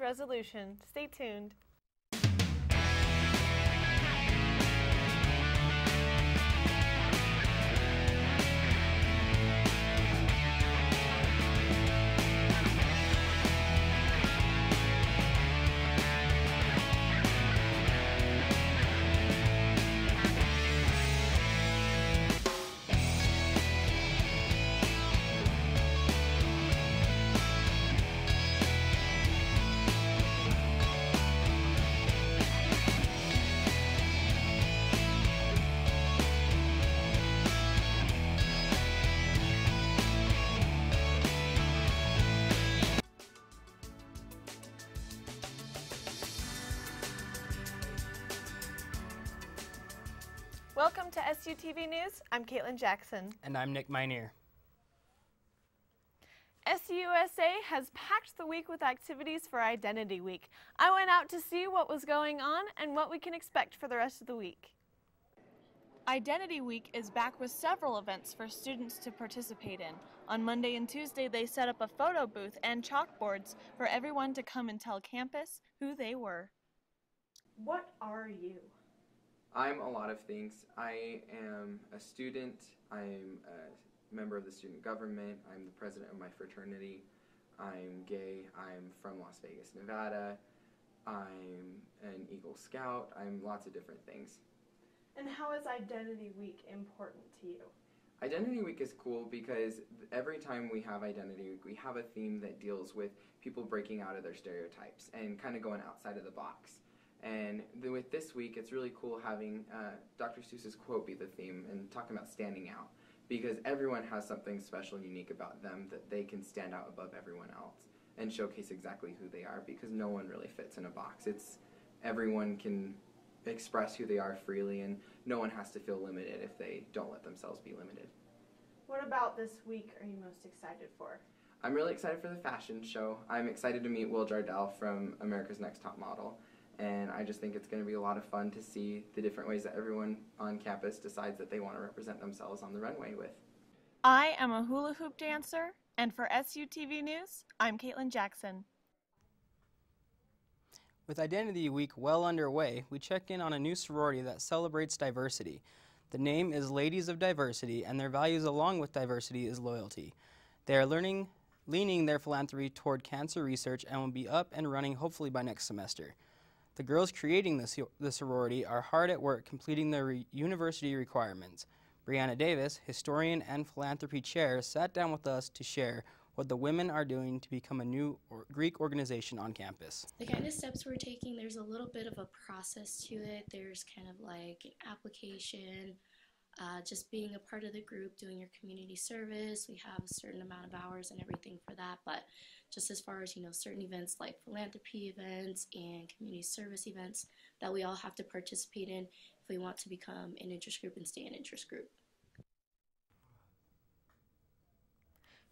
resolution. Stay tuned. Welcome to SUTV News. I'm Caitlin Jackson. And I'm Nick Minear. SUSA has packed the week with activities for Identity Week. I went out to see what was going on and what we can expect for the rest of the week. Identity Week is back with several events for students to participate in. On Monday and Tuesday, they set up a photo booth and chalkboards for everyone to come and tell campus who they were. What are you? I'm a lot of things. I am a student, I'm a member of the student government, I'm the president of my fraternity, I'm gay, I'm from Las Vegas, Nevada, I'm an Eagle Scout, I'm lots of different things. And how is Identity Week important to you? Identity Week is cool because every time we have Identity Week, we have a theme that deals with people breaking out of their stereotypes and kind of going outside of the box. And with this week, it's really cool having Dr. Seuss's quote be the theme and talking about standing out, because everyone has something special and unique about them that they can stand out above everyone else and showcase exactly who they are, because no one really fits in a box. Everyone can express who they are freely, and no one has to feel limited if they don't let themselves be limited. What about this week are you most excited for? I'm really excited for the fashion show. I'm excited to meet Will Jardell from America's Next Top Model. And I just think it's going to be a lot of fun to see the different ways that everyone on campus decides that they want to represent themselves on the runway with. I am a hula hoop dancer, and for SUTV News, I'm Caitlin Jackson. With Identity Week well underway, we check in on a new sorority that celebrates diversity. The name is Ladies of Diversity, and their values along with diversity is loyalty. They are leaning their philanthropy toward cancer research and will be up and running hopefully by next semester. The girls creating the sorority are hard at work completing their university requirements. Brianna Davis, historian and philanthropy chair, sat down with us to share what the women are doing to become a new Greek organization on campus. The kind of steps we're taking, there's a little bit of a process to it. There's kind of like an application, just being a part of the group, doing your community service. We have a certain amount of hours and everything for that, but just as far as, certain events like philanthropy events and community service events that we all have to participate in if we want to become an interest group and stay an interest group.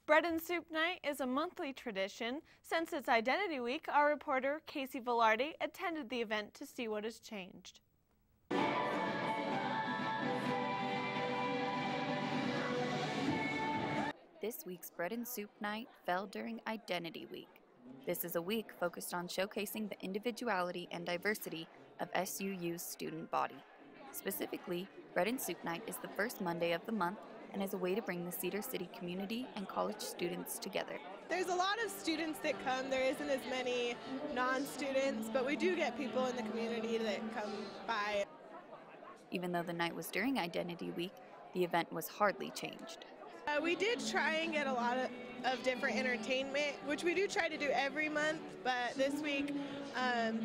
Bread and Soup Night is a monthly tradition. Since it's Identity Week, our reporter, Casey Velarde, attended the event to see what has changed. This week's Bread and Soup Night fell during Identity Week. This is a week focused on showcasing the individuality and diversity of SUU's student body. Specifically, Bread and Soup Night is the first Monday of the month and is a way to bring the Cedar City community and college students together. There's a lot of students that come. There isn't as many non-students, but we do get people in the community that come by. Even though the night was during Identity Week, the event was hardly changed. We did try and get a lot of different entertainment, which we do try to do every month, but this week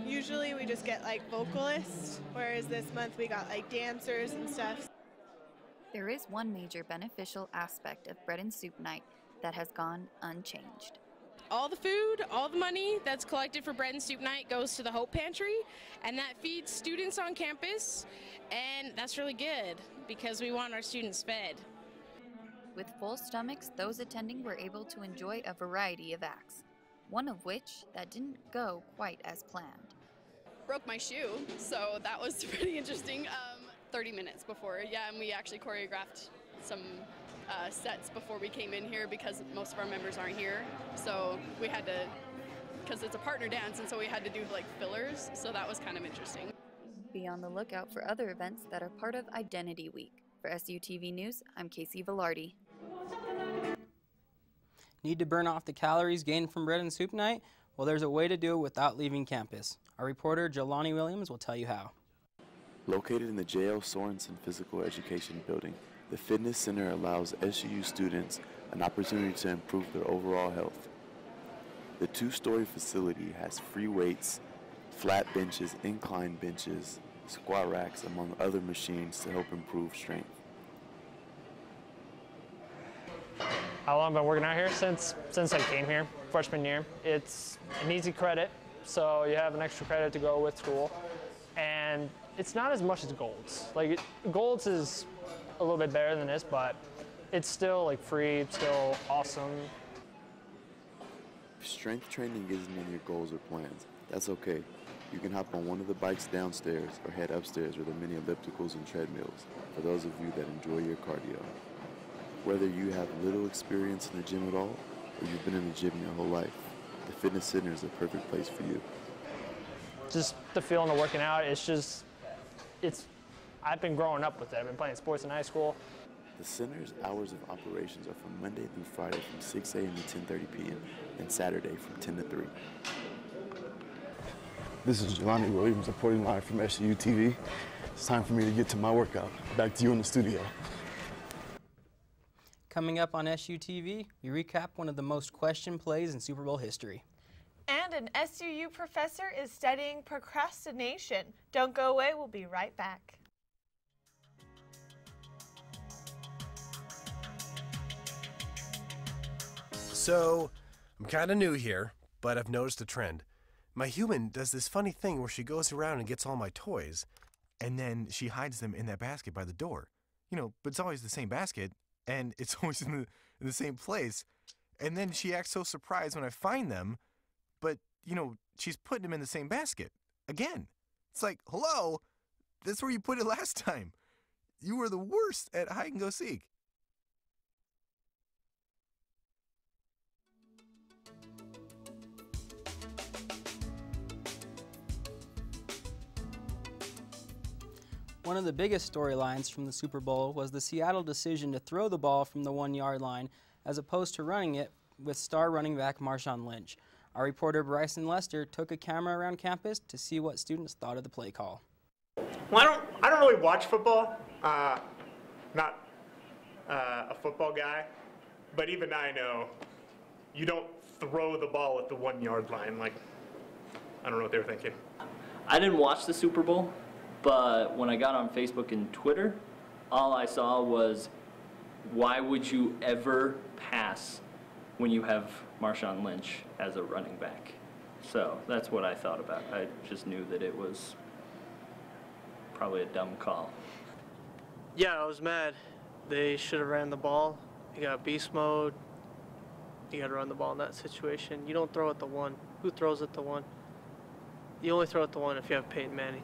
usually we just get like vocalists, whereas this month we got like dancers and stuff. There is one major beneficial aspect of Bread and Soup Night that has gone unchanged. All the food, all the money that's collected for Bread and Soup Night goes to the Hope Pantry, and that feeds students on campus, and that's really good because we want our students fed. With full stomachs, those attending were able to enjoy a variety of acts, one of which that didn't go quite as planned. Broke my shoe, so that was pretty interesting. 30 minutes before, and we actually choreographed some sets before we came in here because most of our members aren't here, so we had to because it's a partner dance, and so we had to do like fillers, so that was kind of interesting. Be on the lookout for other events that are part of Identity Week. For SUTV News, I'm Casey Velarde. Need to burn off the calories gained from bread and soup night? Well, there's a way to do it without leaving campus. Our reporter, Jelani Williams, will tell you how. Located in the J.L. Sorensen Physical Education Building, the fitness center allows SUU students an opportunity to improve their overall health. The two-story facility has free weights, flat benches, incline benches, squat racks, among other machines to help improve strength. How long have I been working out here? Since I came here, freshman year. It's an easy credit, so you have an extra credit to go with school. And it's not as much as Golds. Like, Golds is a little bit better than this, but it's still like free, still awesome. If strength training isn't in your goals or plans, that's okay. You can hop on one of the bikes downstairs or head upstairs with the many ellipticals and treadmills for those of you that enjoy your cardio. Whether you have little experience in the gym at all, or you've been in the gym your whole life, the fitness center is the perfect place for you. Just the feeling of working out, I've been growing up with it. I've been playing sports in high school. The center's hours of operations are from Monday through Friday from 6 a.m. to 10:30 p.m. and Saturday from 10 to 3. This is Jelani Williams reporting live from SUTV. It's time for me to get to my workout. Back to you in the studio. Coming up on SUTV, we recap one of the most questioned plays in Super Bowl history. And an SUU professor is studying procrastination. Don't go away, we'll be right back. So, I'm kind of new here, but I've noticed a trend. My human does this funny thing where she goes around and gets all my toys, and then she hides them in that basket by the door. You know, but it's always the same basket, and it's always in the same place. And then she acts so surprised when I find them, but, you know, she's putting them in the same basket. Again. It's like, hello, that's where you put it last time. You were the worst at hide and go seek. One of the biggest storylines from the Super Bowl was the Seattle decision to throw the ball from the 1-yard line as opposed to running it with star running back Marshawn Lynch. Our reporter Bryson Lester took a camera around campus to see what students thought of the play call. Well, I don't really watch football. Not a football guy, but even I know you don't throw the ball at the 1-yard line. Like, I don't know what they were thinking. I didn't watch the Super Bowl. But when I got on Facebook and Twitter, all I saw was, why would you ever pass when you have Marshawn Lynch as a running back? So that's what I thought about. I just knew that it was probably a dumb call. Yeah, I was mad. They should have ran the ball. You got beast mode. You got to run the ball in that situation. You don't throw at the 1. Who throws at the 1? You only throw at the 1 if you have Peyton Manning.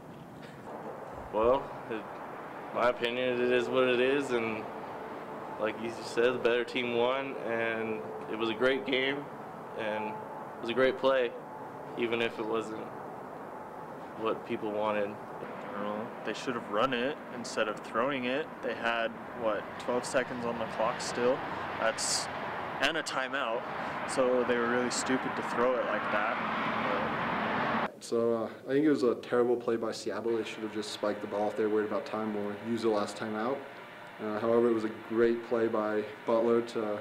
Well, in my opinion, it is what it is, and like you said, the better team won, and it was a great game, and it was a great play, even if it wasn't what people wanted. I don't know, they should have run it instead of throwing it. They had, 12 seconds on the clock still, and a timeout, so they were really stupid to throw it like that. So I think it was a terrible play by Seattle. They should have just spiked the ball if they were worried about time or used the last time out. However, it was a great play by Butler to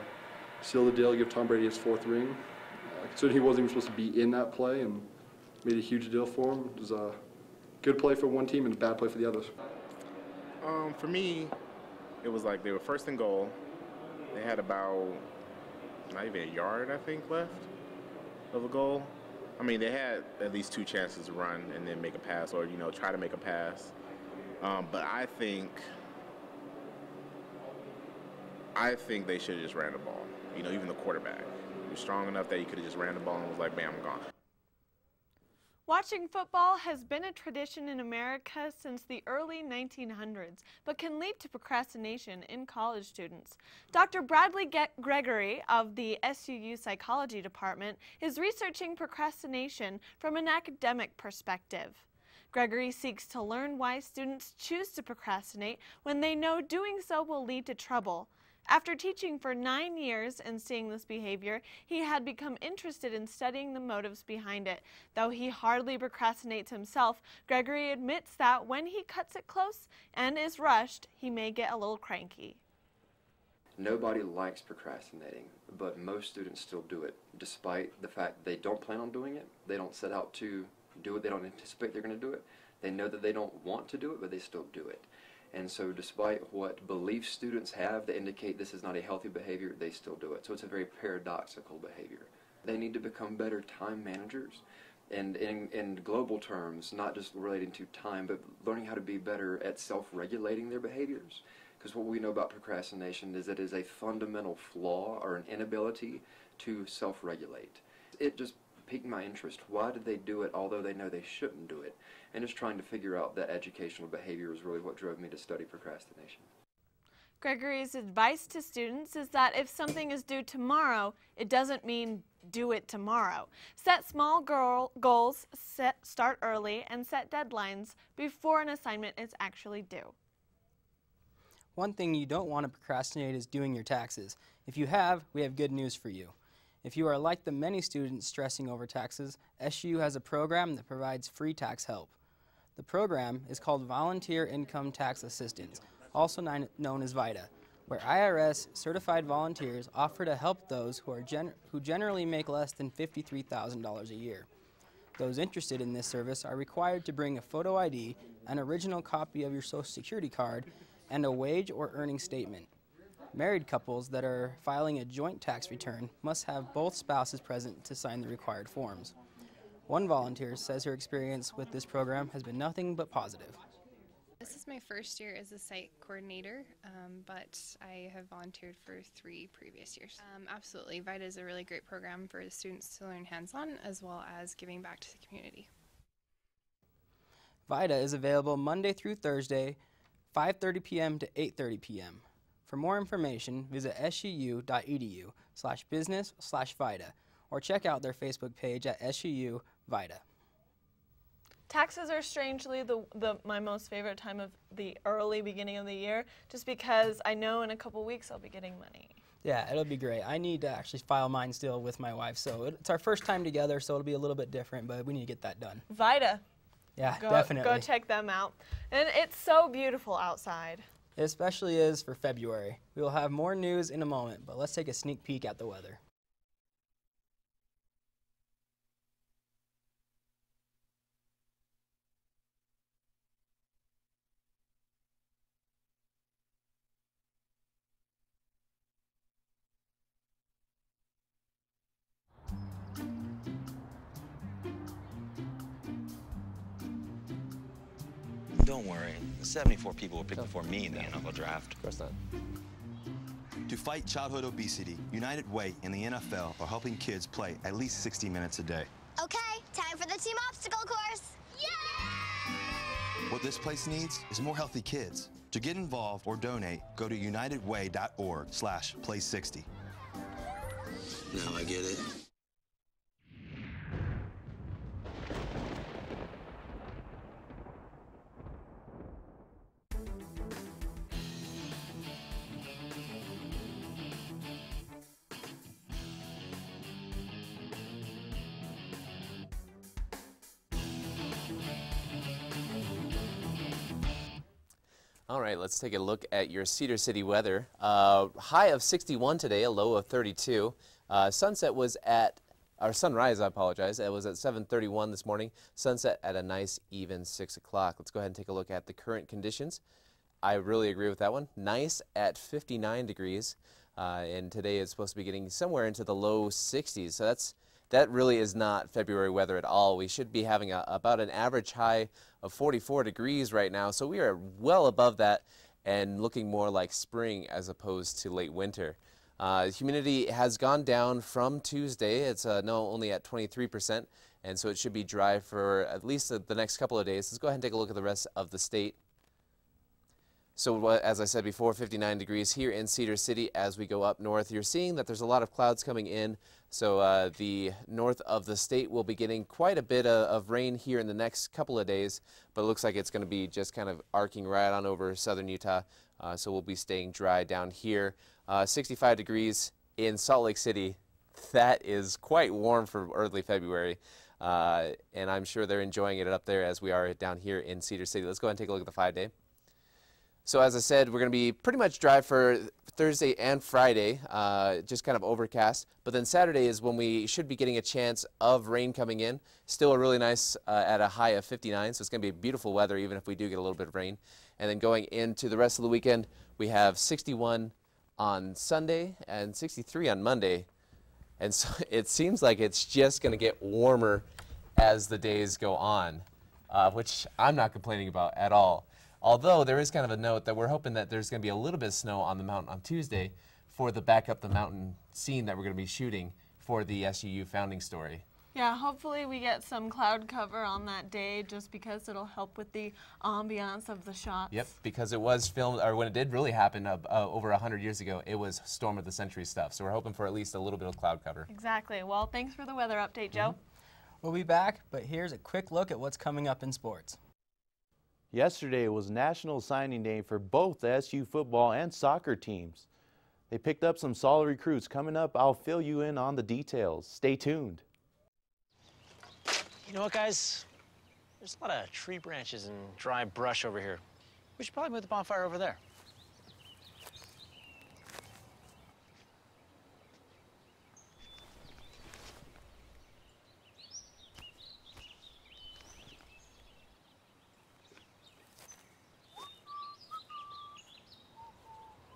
seal the deal, give Tom Brady his 4th ring. Considering he wasn't even supposed to be in that play and made a huge deal for him. It was a good play for one team and a bad play for the others. For me, it was like they were first and goal. They had about not even a yard, I think, left of a goal. I mean, they had at least 2 chances to run and then make a pass or, try to make a pass. But I think they should have just ran the ball. Even the quarterback. He was strong enough that he could have just ran the ball and was like, bam, I'm gone. Watching football has been a tradition in America since the early 1900s, but can lead to procrastination in college students. Dr. Bradley Gregory of the SUU Psychology Department is researching procrastination from an academic perspective. Gregory seeks to learn why students choose to procrastinate when they know doing so will lead to trouble. After teaching for 9 years and seeing this behavior, he had become interested in studying the motives behind it. Though he hardly procrastinates himself, Gregory admits that when he cuts it close and is rushed, he may get a little cranky. Nobody likes procrastinating, but most students still do it, despite the fact they don't plan on doing it. They don't set out to do it. They don't anticipate they're going to do it. They know that they don't want to do it, but they still do it. And so despite what beliefs students have that indicate this is not a healthy behavior, they still do it. So it's a very paradoxical behavior. They need to become better time managers, and in global terms, not just relating to time, but learning how to be better at self-regulating their behaviors. Because what we know about procrastination is that it is a fundamental flaw or an inability to self-regulate. It just piqued my interest. Why did they do it although they know they shouldn't do it? And just trying to figure out that educational behavior is really what drove me to study procrastination. Gregory's advice to students is that if something is due tomorrow, it doesn't mean do it tomorrow. Set small goals, start early, and set deadlines before an assignment is actually due. One thing you don't want to procrastinate is doing your taxes. If you have, we have good news for you. If you are like the many students stressing over taxes, SU has a program that provides free tax help. The program is called Volunteer Income Tax Assistance, also known as Vita, where IRS certified volunteers offer to help those who generally make less than $53,000 a year. Those interested in this service are required to bring a photo ID, an original copy of your Social Security card, and a wage or earning statement. Married couples that are filing a joint tax return must have both spouses present to sign the required forms. One volunteer says her experience with this program has been nothing but positive. This is my first year as a site coordinator, but I have volunteered for 3 previous years. Absolutely, Vita is a really great program for the students to learn hands-on as well as giving back to the community. Vita is available Monday through Thursday, 5:30 p.m. to 8:30 p.m. For more information, visit suu.edu/business/Vita or check out their Facebook page at SUU Vita. Taxes are strangely my most favorite time of the early beginning of the year, just because I know in a couple weeks I'll be getting money. Yeah, it'll be great. I need to actually file mine still with my wife, so it's our first time together, so it'll be a little bit different, but we need to get that done. Vita. Yeah, definitely. Go check them out. And it's so beautiful outside. It especially is for February. We will have more news in a moment, but let's take a sneak peek at the weather. Don't worry, 74 people were picked before me in the NFL draft. Of course not. To fight childhood obesity, United Way and the NFL are helping kids play at least 60 minutes a day. Okay, time for the team obstacle course. Yay! What this place needs is more healthy kids. To get involved or donate, go to unitedway.org/play60. Now I get it. All right, let's take a look at your Cedar City weather. High of 61 today, a low of 32. Sunset was at, or sunrise, I apologize, it was at 7:31 this morning. Sunset at a nice even 6 o'clock. Let's go ahead and take a look at the current conditions. I really agree with that one. Nice at 59 degrees, and today is supposed to be getting somewhere into the low 60s. So that really is not February weather at all. We should be having about an average high of 44 degrees right now, so we are well above that and looking more like spring as opposed to late winter. Humidity has gone down from Tuesday. It's now only at 23%, and so it should be dry for at least the next couple of days. Let's go ahead and take a look at the rest of the state. So as I said before, 59 degrees here in Cedar City. As we go up north, you're seeing that there's a lot of clouds coming in. So the north of the state will be getting quite a bit of rain here in the next couple of days, but it looks like it's going to be just kind of arcing right on over southern Utah. So we'll be staying dry down here. 65 degrees in Salt Lake City. That is quite warm for early February. And I'm sure they're enjoying it up there as we are down here in Cedar City. Let's go ahead and take a look at the 5-day. So as I said, we're going to be pretty much dry for Thursday and Friday, just kind of overcast. But then Saturday is when we should be getting a chance of rain coming in. Still a really nice at a high of 59, so it's going to be beautiful weather even if we do get a little bit of rain. And then going into the rest of the weekend, we have 61 on Sunday and 63 on Monday. And so it seems like it's just going to get warmer as the days go on, which I'm not complaining about at all. Although there is kind of a note that we're hoping that there's going to be a little bit of snow on the mountain on Tuesday for the back up the mountain scene that we're going to be shooting for the SUU founding story. Yeah, hopefully we get some cloud cover on that day just because it'll help with the ambiance of the shots. Yep, because it was filmed, or when it did really happen over 100 years ago, it was Storm of the Century stuff. So we're hoping for at least a little bit of cloud cover. Exactly. Well, thanks for the weather update, Joe. We'll be back, but here's a quick look at what's coming up in sports. Yesterday was National Signing Day for both the SU football and soccer teams. They picked up some solid recruits. Coming up, I'll fill you in on the details. Stay tuned. You know what, guys? There's a lot of tree branches and dry brush over here. We should probably move the bonfire over there.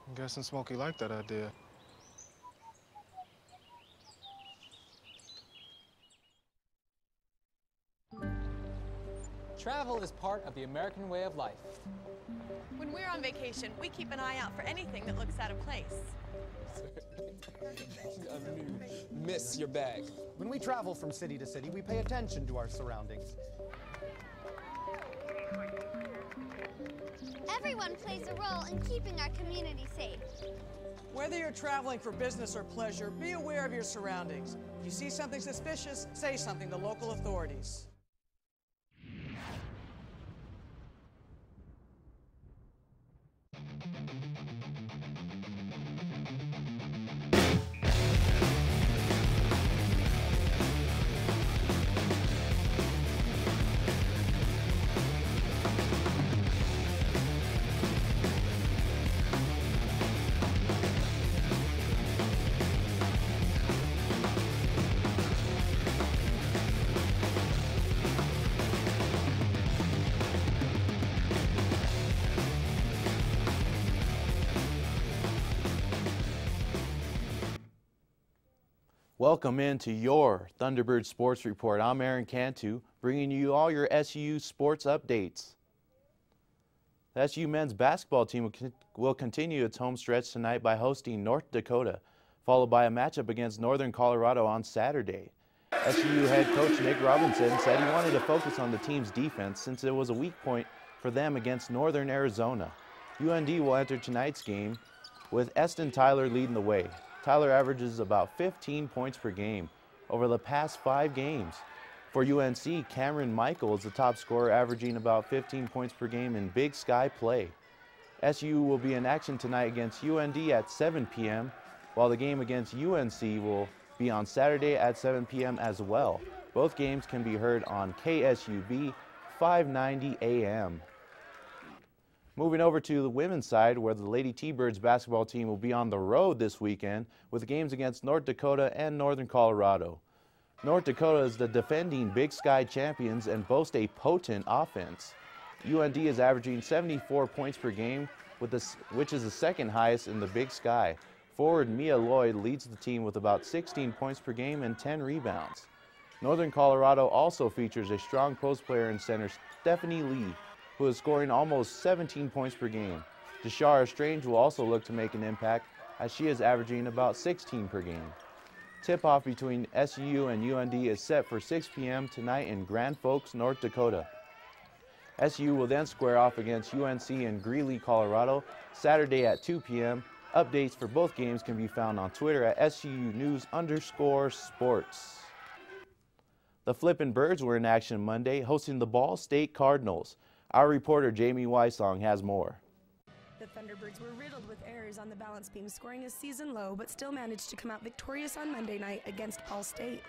I'm guessing Smokey liked that idea. Travel is part of the American way of life. When we're on vacation, we keep an eye out for anything that looks out of place. Miss your bag. When we travel from city to city, we pay attention to our surroundings. Everyone plays a role in keeping our community safe. Whether you're traveling for business or pleasure, be aware of your surroundings. If you see something suspicious, say something to local authorities. Welcome into your Thunderbird Sports Report. I'm Aaron Cantu, bringing you all your SU sports updates. The SU men's basketball team will continue its home stretch tonight by hosting North Dakota, followed by a matchup against Northern Colorado on Saturday. SU head coach Nick Robinson said he wanted to focus on the team's defense since it was a weak point for them against Northern Arizona. UND will enter tonight's game with Eston Tyler leading the way. Tyler averages about 15 points per game over the past 5 games. For UNC, Cameron Michael is the top scorer, averaging about 15 points per game in Big Sky play. SU will be in action tonight against UND at 7 p.m., while the game against UNC will be on Saturday at 7 p.m. as well. Both games can be heard on KSUB 590 AM. Moving over to the women's side, where the Lady T-Birds basketball team will be on the road this weekend with games against North Dakota and Northern Colorado. North Dakota is the defending Big Sky champions and boast a potent offense. UND is averaging 74 points per game, which is the second highest in the Big Sky. Forward Mia Lloyd leads the team with about 16 points per game and 10 rebounds. Northern Colorado also features a strong post player in center Stephanie Lee, who is scoring almost 17 points per game. Deshara Strange will also look to make an impact, as she is averaging about 16 per game. Tip-off between SU and UND is set for 6 p.m. tonight in Grand Forks, North Dakota. SU will then square off against UNC in Greeley, Colorado, Saturday at 2 p.m. Updates for both games can be found on Twitter at SUnews_sports. The Flippin' Birds were in action Monday, hosting the Ball State Cardinals. Our reporter Jamie Weissong has more. The Thunderbirds were riddled with errors on the balance beam, scoring a season low, but still managed to come out victorious on Monday night against Ball State.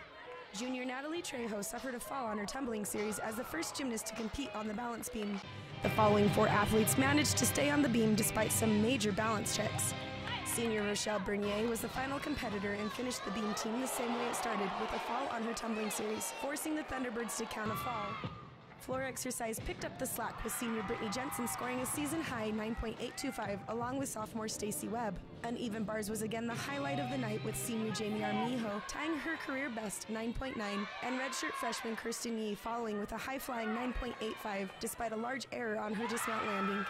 Junior Natalie Trejo suffered a fall on her tumbling series as the first gymnast to compete on the balance beam. The following 4 athletes managed to stay on the beam despite some major balance checks. Senior Rochelle Bernier was the final competitor and finished the beam team the same way it started, with a fall on her tumbling series, forcing the Thunderbirds to count a fall. Floor exercise picked up the slack with senior Brittany Jensen scoring a season-high 9.825 along with sophomore Stacy Webb. Uneven bars was again the highlight of the night with senior Jamie Armijo tying her career best 9.9 and redshirt freshman Kirsten Yee following with a high-flying 9.85 despite a large error on her dismount landing.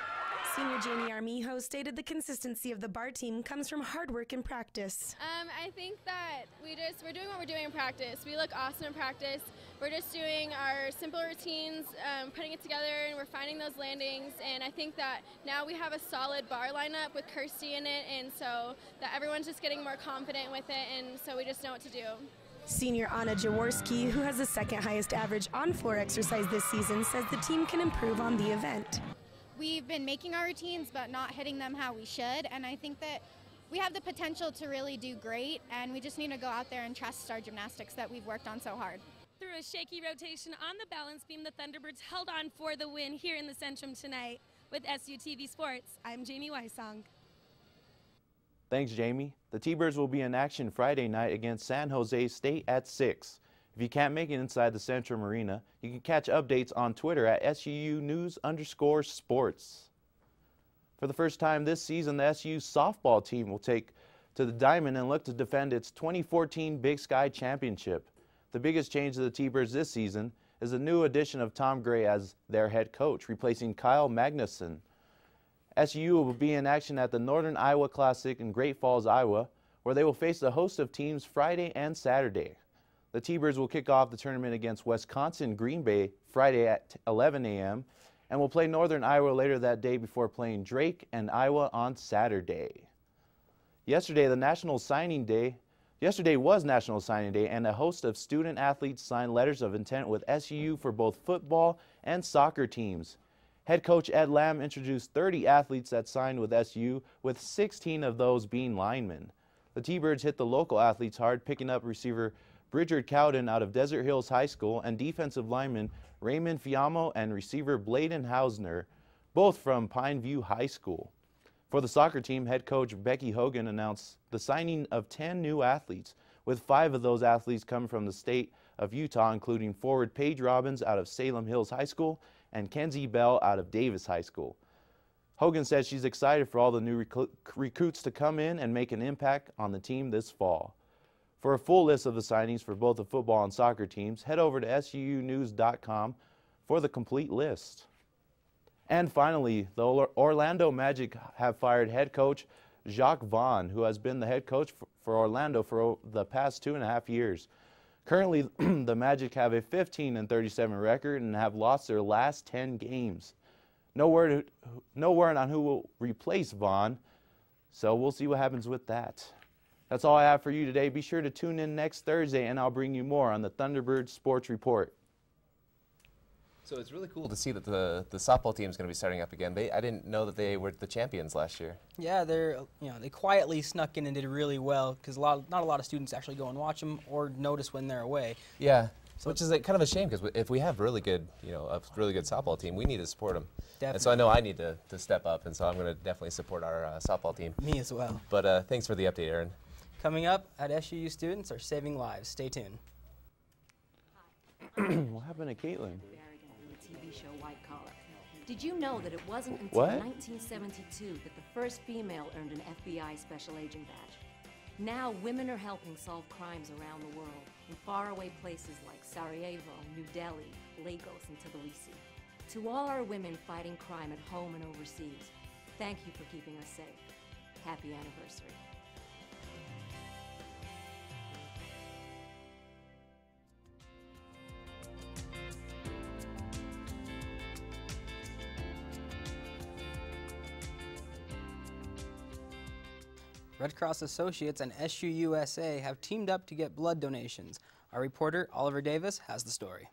Senior Jamie Armijo stated the consistency of the bar team comes from hard work and practice. I think that we're doing what we're doing in practice. We look awesome in practice. We're just doing our simple routines, putting it together, and we're finding those landings. And I think that now we have a solid bar lineup with Kirsty in it, and so that everyone's just getting more confident with it, and so we just know what to do. Senior Anna Jaworski, who has the second highest average on floor exercise this season, says the team can improve on the event. We've been making our routines but not hitting them how we should, and I think that we have the potential to really do great, and we just need to go out there and trust our gymnastics that we've worked on so hard. Through a shaky rotation on the balance beam, the Thunderbirds held on for the win here in the Centrum tonight. With SUTV Sports, I'm Jamie Weissong. Thanks, Jamie. The T-Birds will be in action Friday night against San Jose State at 6. If you can't make it inside the Centrum Arena, you can catch updates on Twitter at SUnews_sports. For the first time this season, the SU softball team will take to the diamond and look to defend its 2014 Big Sky Championship. The biggest change to the T-Birds this season is the new addition of Tom Gray as their head coach, replacing Kyle Magnuson. SU will be in action at the Northern Iowa Classic in Great Falls, Iowa, where they will face a host of teams Friday and Saturday. The T-Birds will kick off the tournament against Wisconsin Green Bay Friday at 11 a.m. and will play Northern Iowa later that day before playing Drake and Iowa on Saturday. Yesterday was National Signing Day, and a host of student athletes signed letters of intent with SU for both football and soccer teams. Head coach Ed Lamb introduced 30 athletes that signed with SU, with 16 of those being linemen. The T-Birds hit the local athletes hard, picking up receiver Bridger Cowden out of Desert Hills High School and defensive lineman Raymond Fiammo and receiver Bladen Hausner, both from Pine View High School. For the soccer team, head coach Becky Hogan announced the signing of 10 new athletes, with 5 of those athletes coming from the state of Utah, including forward Paige Robbins out of Salem Hills High School and Kenzie Bell out of Davis High School. Hogan says she's excited for all the new recruits to come in and make an impact on the team this fall. For a full list of the signings for both the football and soccer teams, head over to SUnews.com for the complete list. And finally, the Orlando Magic have fired head coach Jacques Vaughn, who has been the head coach for Orlando for the past 2.5 years. Currently, the Magic have a 15-37 record and have lost their last 10 games. No word on who will replace Vaughn, so we'll see what happens with that. That's all I have for you today. Be sure to tune in next Thursday, and I'll bring you more on the Thunderbird Sports Report. So it's really cool to see that the softball team is going to be starting up again. I didn't know that they were the champions last year. Yeah, they quietly snuck in and did really well because not a lot of students actually go and watch them or notice when they're away. Yeah, so which is kind of a shame because if we have really good, a really good softball team, we need to support them. Definitely. And so I know I need to step up, and so I'm going to definitely support our softball team. Me as well. But thanks for the update, Aaron. Coming up at SUU, students are saving lives. Stay tuned. What happened to Caitlin? TV show White Collar. Did you know that it wasn't until 1972 that the first female earned an FBI Special Agent badge? Now women are helping solve crimes around the world in faraway places like Sarajevo, New Delhi, Lagos, and Tbilisi. To all our women fighting crime at home and overseas, thank you for keeping us safe. Happy anniversary. Red Cross Associates and SUUSA have teamed up to get blood donations. Our reporter, Oliver Davis, has the story.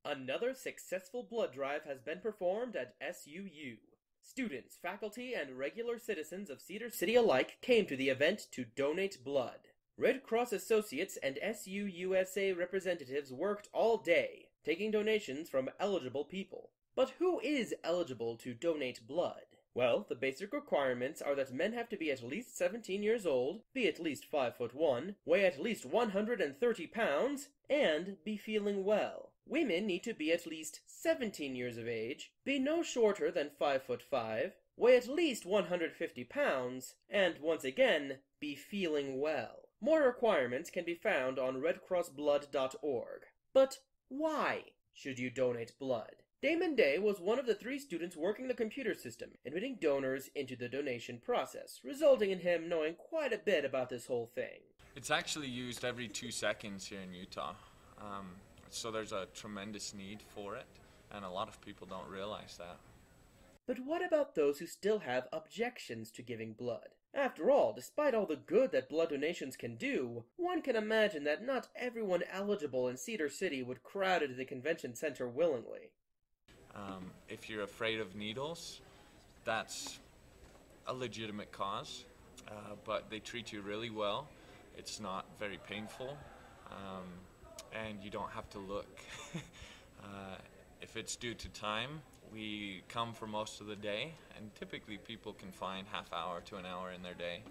Another successful blood drive has been performed at SUU. Students, faculty, and regular citizens of Cedar City alike came to the event to donate blood. Red Cross Associates and SUUSA representatives worked all day, taking donations from eligible people. But who is eligible to donate blood? Well, the basic requirements are that men have to be at least 17 years old, be at least 5'1", weigh at least 130 pounds, and be feeling well. Women need to be at least 17 years of age, be no shorter than 5'5", weigh at least 150 pounds, and once again, be feeling well. More requirements can be found on redcrossblood.org. But why should you donate blood? Damon Day was one of the 3 students working the computer system, admitting donors into the donation process, resulting in him knowing quite a bit about this whole thing. It's actually used every 2 seconds here in Utah, so there's a tremendous need for it, and a lot of people don't realize that. But what about those who still have objections to giving blood? After all, despite all the good that blood donations can do, one can imagine that not everyone eligible in Cedar City would crowd into the convention center willingly. If you're afraid of needles, that's a legitimate cause, but they treat you really well. It's not very painful, and you don't have to look. If it's due to time, we come for most of the day, and typically people can find half hour to an hour in their day.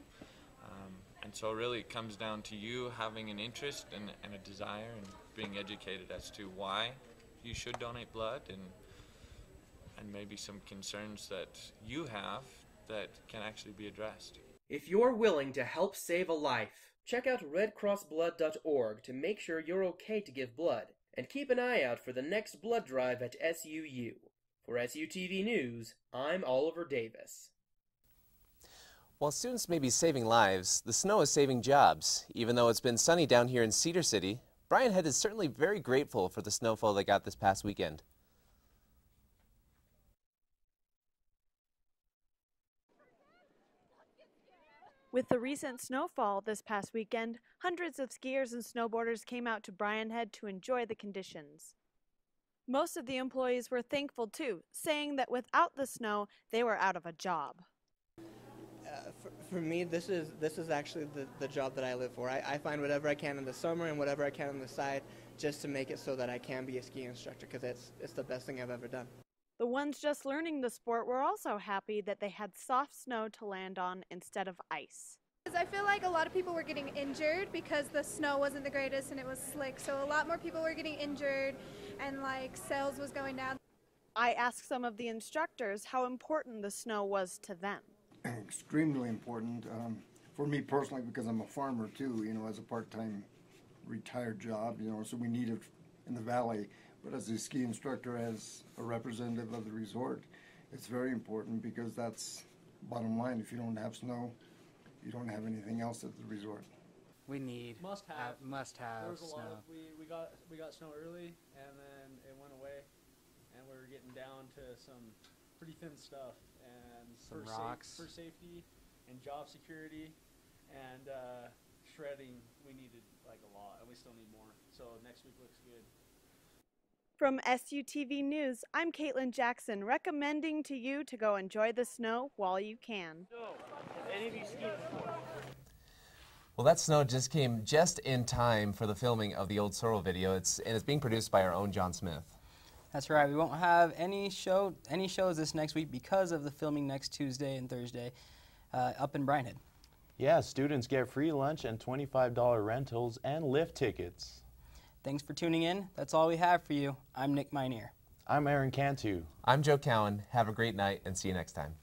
And so really it comes down to you having an interest and a desire and being educated as to why you should donate blood, and maybe some concerns that you have that can actually be addressed. If you're willing to help save a life, check out redcrossblood.org to make sure you're okay to give blood, and keep an eye out for the next blood drive at SUU. For SUTV News, I'm Oliver Davis. While students may be saving lives, the snow is saving jobs. Even though it's been sunny down here in Cedar City, Brian Head is certainly very grateful for the snowfall they got this past weekend. With the recent snowfall this past weekend, hundreds of skiers and snowboarders came out to Brian Head to enjoy the conditions. Most of the employees were thankful too, saying that without the snow, they were out of a job. For me, this is actually the job that I live for. I find whatever I can in the summer and whatever I can on the side just to make it so that I can be a ski instructor, because it's the best thing I've ever done. The ones just learning the sport were also happy that they had soft snow to land on instead of ice. I feel like a lot of people were getting injured because the snow wasn't the greatest and it was slick, so a lot more people were getting injured and like sales was going down. I asked some of the instructors how important the snow was to them. Extremely important for me personally, because I'm a farmer too, you know, as a part-time retired job, you know, so we need it in the valley. But as a ski instructor, as a representative of the resort, it's very important, because that's bottom line. If you don't have snow, you don't have anything else at the resort. We need must have There was a snow. lot of, we got snow early, and then it went away, and we were getting down to some pretty thin stuff, and Some rocks. For safety and job security and shredding, we needed like a lot, and we still need more. So next week looks good. From SUTV News, I'm Caitlin Jackson, recommending to you to go enjoy the snow while you can. Well, that snow just came just in time for the filming of the old Sorority video. It's being produced by our own John Smith. That's right. We won't have any shows this next week because of the filming next Tuesday and Thursday up in Brian Head. Yeah, students get free lunch and $25 rentals and lift tickets. Thanks for tuning in. That's all we have for you. I'm Nick Minear. I'm Aaron Cantu. I'm Joe Cowan. Have a great night and see you next time.